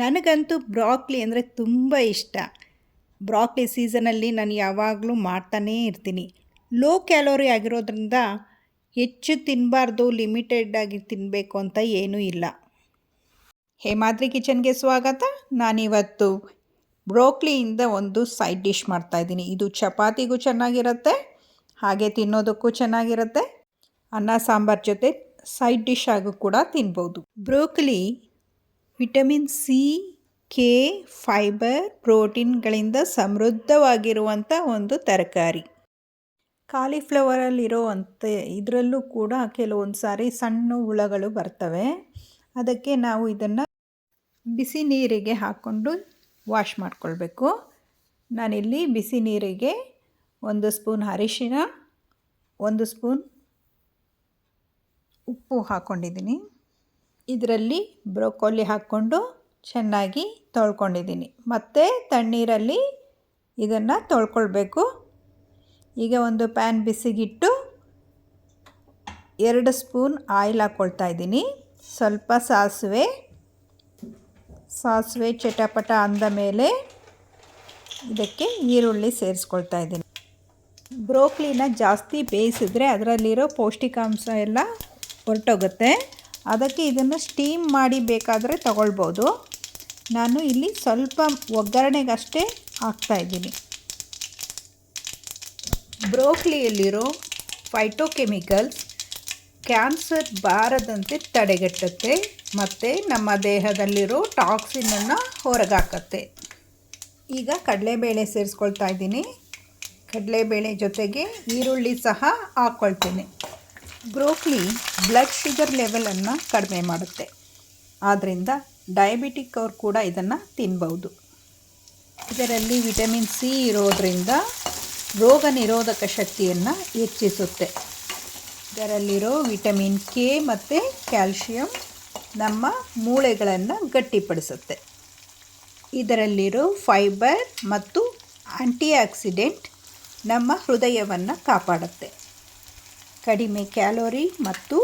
ನನಗಂತೂ ಬ್ರಾಕ್ಲಿ ಅಂದರೆ ತುಂಬ ಇಷ್ಟ. ಬ್ರಾಕ್ಲಿ ಸೀಸನಲ್ಲಿ ನಾನು ಯಾವಾಗಲೂ ಮಾಡ್ತಾನೇ ಇರ್ತೀನಿ. ಲೋ ಕ್ಯಾಲೋರಿ ಆಗಿರೋದ್ರಿಂದ ಹೆಚ್ಚು ತಿನ್ನಬಾರ್ದು, ಲಿಮಿಟೆಡ್ಡಾಗಿ ತಿನ್ನಬೇಕು ಅಂತ ಏನೂ ಇಲ್ಲ. ಹೇಮಾದ್ರಿ ಕಿಚನ್ಗೆ ಸ್ವಾಗತ. ನಾನಿವತ್ತು ಬ್ರೋಕ್ಲಿಯಿಂದ ಒಂದು ಸೈಡ್ ಡಿಶ್ ಮಾಡ್ತಾಯಿದ್ದೀನಿ. ಇದು ಚಪಾತಿಗೂ ಚೆನ್ನಾಗಿರುತ್ತೆ, ಹಾಗೆ ತಿನ್ನೋದಕ್ಕೂ ಚೆನ್ನಾಗಿರುತ್ತೆ. ಅನ್ನ ಸಾಂಬಾರು ಜೊತೆ ಸೈಡ್ ಡಿಶ್ ಆಗೂ ಕೂಡ ತಿನ್ಬೋದು. Broccoli vitamin C, K, fibre, ಪ್ರೋಟೀನ್ಗಳಿಂದ ಸಮೃದ್ಧವಾಗಿರುವಂಥ ಒಂದು ತರಕಾರಿ. ಕಾಲಿಫ್ಲವರಲ್ಲಿರೋವಂಥ ಇದರಲ್ಲೂ ಕೂಡ ಕೆಲವೊಂದು ಸಾರಿ ಸಣ್ಣ ಹುಳಗಳು ಬರ್ತವೆ. ಅದಕ್ಕೆ ನಾವು ಇದನ್ನು ಬಿಸಿ ನೀರಿಗೆ ಹಾಕ್ಕೊಂಡು ವಾಶ್ ಮಾಡಿಕೊಳ್ಬೇಕು. ನಾನಿಲ್ಲಿ ಬಿಸಿ ನೀರಿಗೆ 1 ಸ್ಪೂನ್ ಅರಿಶಿನ, 1 ಸ್ಪೂನ್ ಉಪ್ಪು ಹಾಕ್ಕೊಂಡಿದ್ದೀನಿ. ಇದರಲ್ಲಿ ಬ್ರೋಕೊಲಿ ಹಾಕ್ಕೊಂಡು ಚೆನ್ನಾಗಿ ತೊಳ್ಕೊಂಡಿದ್ದೀನಿ. ಮತ್ತು ತಣ್ಣೀರಲ್ಲಿ ಇದನ್ನು ತೊಳ್ಕೊಳ್ಬೇಕು. ಈಗ ಒಂದು ಪ್ಯಾನ್ ಬಿಸಿಗಿಟ್ಟು 2 ಸ್ಪೂನ್ ಆಯಿಲ್ ಹಾಕ್ಕೊಳ್ತಾ ಇದ್ದೀನಿ. ಸ್ವಲ್ಪ ಸಾಸಿವೆ ಚಟಪಟ ಅಂದ ಮೇಲೆ ಇದಕ್ಕೆ ಈರುಳ್ಳಿ ಸೇರಿಸ್ಕೊಳ್ತಾ ಇದ್ದೀನಿ. ಬ್ರೋಕ್ಲಿನ ಜಾಸ್ತಿ ಬೇಯಿಸಿದ್ರೆ ಅದರಲ್ಲಿರೋ ಪೌಷ್ಟಿಕಾಂಶ ಎಲ್ಲ ಹೊರಟೋಗುತ್ತೆ. ಅದಕ್ಕೆ ಇದನ್ನು ಸ್ಟೀಮ್ ಮಾಡಿ ಬೇಕಾದರೆ ತಗೊಳ್ಬೋದು. ನಾನು ಇಲ್ಲಿ ಸ್ವಲ್ಪ ಒಗ್ಗರಣೆಗಷ್ಟೇ ಹಾಕ್ತಾಯಿದ್ದೀನಿ. ಬ್ರೋಕ್ಲಿಯಲ್ಲಿರೋ ಫೈಟೋಕೆಮಿಕಲ್ಸ್ ಕ್ಯಾನ್ಸರ್ ಬಾರದಂತೆ ತಡೆಗಟ್ಟುತ್ತೆ ಮತ್ತು ನಮ್ಮ ದೇಹದಲ್ಲಿರೋ ಟಾಕ್ಸಿನನ್ನು ಹೊರಗಾಕತ್ತೆ. ಈಗ ಕಡಲೆಬೇಳೆ ಸೇರಿಸ್ಕೊಳ್ತಾ ಇದ್ದೀನಿ. ಕಡಲೆಬೇಳೆ ಜೊತೆಗೆ ಈರುಳ್ಳಿ ಸಹ ಹಾಕ್ಕೊಳ್ತೀನಿ. ಬ್ರೋಕ್ಲಿ ಬ್ಲಡ್ ಶುಗರ್ ಲೆವೆಲನ್ನು ಕಡಿಮೆ ಮಾಡುತ್ತೆ. ಆದ್ದರಿಂದ ಡಯಾಬಿಟಿಕ್ ಅವ್ರು ಕೂಡ ಇದನ್ನು ತಿನ್ಬೋದು. ಇದರಲ್ಲಿ ವಿಟಮಿನ್ ಸಿ ಇರೋದರಿಂದ ರೋಗ ನಿರೋಧಕ ಶಕ್ತಿಯನ್ನು ಹೆಚ್ಚಿಸುತ್ತೆ. ಇದರಲ್ಲಿರೋ ವಿಟಮಿನ್ ಕೆ ಮತ್ತು ಕ್ಯಾಲ್ಶಿಯಂ ನಮ್ಮ ಮೂಳೆಗಳನ್ನು ಗಟ್ಟಿಪಡಿಸುತ್ತೆ. ಇದರಲ್ಲಿರೋ ಫೈಬರ್ ಮತ್ತು ಆ್ಯಂಟಿಆಕ್ಸಿಡೆಂಟ್ ನಮ್ಮ ಹೃದಯವನ್ನು ಕಾಪಾಡುತ್ತೆ. ಕಡಿಮೆ ಕ್ಯಾಲೋರಿ ಮತ್ತು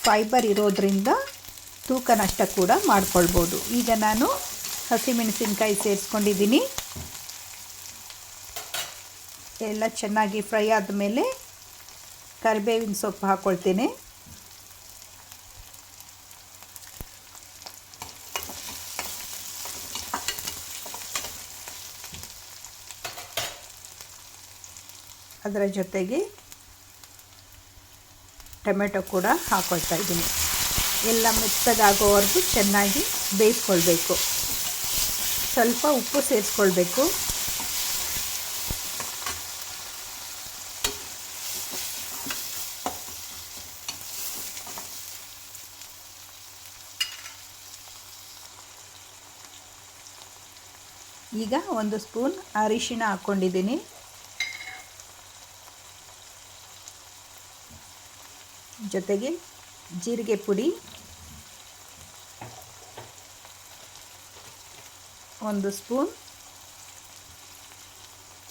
ಫೈಬರ್ ಇರೋದರಿಂದ ತೂಕ ನಷ್ಟ ಕೂಡ ಮಾಡ್ಕೊಳ್ಬೋದು. ಈಗ ನಾನು ಹಸಿಮೆಣಸಿನ್ಕಾಯಿ ಸೇರಿಸ್ಕೊಂಡಿದ್ದೀನಿ. ಎಲ್ಲ ಚೆನ್ನಾಗಿ ಫ್ರೈ ಆದಮೇಲೆ ಕರಿಬೇವಿನ ಸೊಪ್ಪು ಹಾಕ್ಕೊಳ್ತೀನಿ. ಅದರ ಜೊತೆಗೆ ಟೊಮೆಟೊ ಕೂಡ ಹಾಕ್ಕೊಳ್ತಾ ಇದ್ದೀನಿ. ಎಲ್ಲ ಮೆತ್ತಗಾಗೋವರೆಗೂ ಚೆನ್ನಾಗಿ ಬೇಯಿಸ್ಕೊಳ್ಬೇಕು. ಸ್ವಲ್ಪ ಉಪ್ಪು ಸೇರಿಸ್ಕೊಳ್ಬೇಕು. ಈಗ 1 ಸ್ಪೂನ್ ಅರಿಶಿನ ಹಾಕ್ಕೊಂಡಿದ್ದೀನಿ. ಜೊತೆಗೆ ಜೀರಿಗೆ ಪುಡಿ, 1 ಸ್ಪೂನ್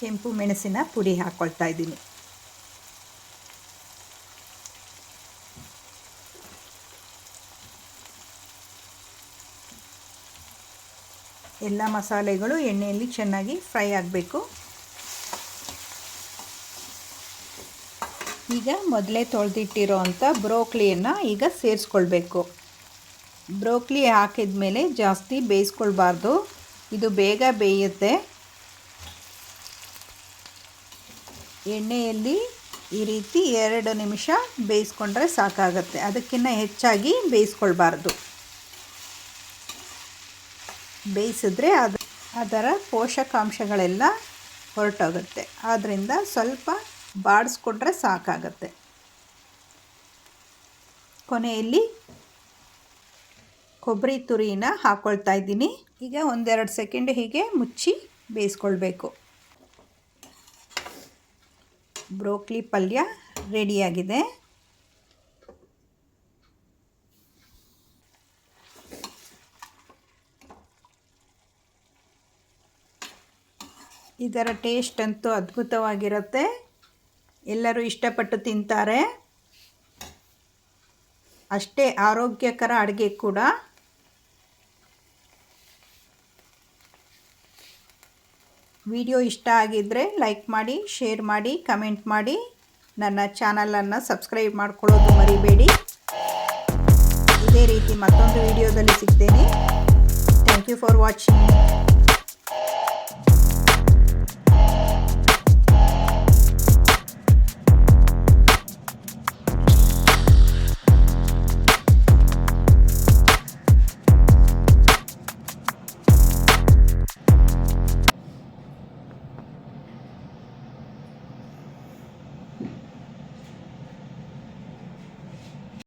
ಕೆಂಪು ಮೆಣಸಿನ ಪುಡಿ ಹಾಕ್ಕೊಳ್ತಾ ಇದ್ದೀನಿ. ಎಲ್ಲ ಮಸಾಲೆಗಳು ಎಣ್ಣೆಯಲ್ಲಿ ಚೆನ್ನಾಗಿ ಫ್ರೈ ಆಗಬೇಕು. ಈಗ ಮೊದಲೇ ತೊಳೆದಿಟ್ಟಿರೋ ಅಂಥ ಬ್ರೋಕ್ಲಿಯನ್ನು ಈಗ ಸೇರಿಸ್ಕೊಳ್ಬೇಕು. ಬ್ರೋಕ್ಲಿ ಹಾಕಿದ ಮೇಲೆ ಜಾಸ್ತಿ ಬೇಯಿಸ್ಕೊಳ್ಬಾರ್ದು, ಇದು ಬೇಗ ಬೇಯುತ್ತೆ. ಎಣ್ಣೆಯಲ್ಲಿ ಈ ರೀತಿ 2 ನಿಮಿಷ ಬೇಯಿಸ್ಕೊಂಡ್ರೆ ಸಾಕಾಗತ್ತೆ. ಅದಕ್ಕಿಂತ ಹೆಚ್ಚಾಗಿ ಬೇಯಿಸ್ಕೊಳ್ಬಾರ್ದು. ಬೇಯಿಸಿದ್ರೆ ಅದರ ಪೋಷಕಾಂಶಗಳೆಲ್ಲ ಹೊರಟೋಗುತ್ತೆ. ಆದ್ದರಿಂದ ಸ್ವಲ್ಪ ಬಾಡಿಸ್ಕೊಂಡ್ರೆ ಸಾಕಾಗತ್ತೆ. ಕೊನೆಯಲ್ಲಿ ಕೊಬ್ಬರಿ ತುರಿನ ಹಾಕ್ಕೊಳ್ತಾ ಇದ್ದೀನಿ. ಈಗ 1-2 ಸೆಕೆಂಡ್ ಹೀಗೆ ಮುಚ್ಚಿ ಬೇಯಿಸ್ಕೊಳ್ಬೇಕು. ಬ್ರೋಕ್ಲಿ ಪಲ್ಯ ರೆಡಿಯಾಗಿದೆ. ಇದರ ಟೇಸ್ಟ್ ಅಂತೂ ಅದ್ಭುತವಾಗಿರುತ್ತೆ. ಎಲ್ಲರೂ ಇಷ್ಟಪಟ್ಟು ತಿಂತಾರೆ. ಅಷ್ಟೇ ಆರೋಗ್ಯಕರ ಅಡುಗೆ ಕೂಡ. ವಿಡಿಯೋ ಇಷ್ಟ ಆಗಿದ್ದರೆ ಲೈಕ್ ಮಾಡಿ, ಶೇರ್ ಮಾಡಿ, ಕಮೆಂಟ್ ಮಾಡಿ. ನನ್ನ ಚಾನಲನ್ನು ಸಬ್ಸ್ಕ್ರೈಬ್ ಮಾಡ್ಕೊಳ್ಳೋದು ಮರಿಬೇಡಿ. ಇದೇ ರೀತಿ ಮತ್ತೊಂದು ವಿಡಿಯೋದಲ್ಲಿ ಸಿಗ್ತೇನೆ. Thank you for watching.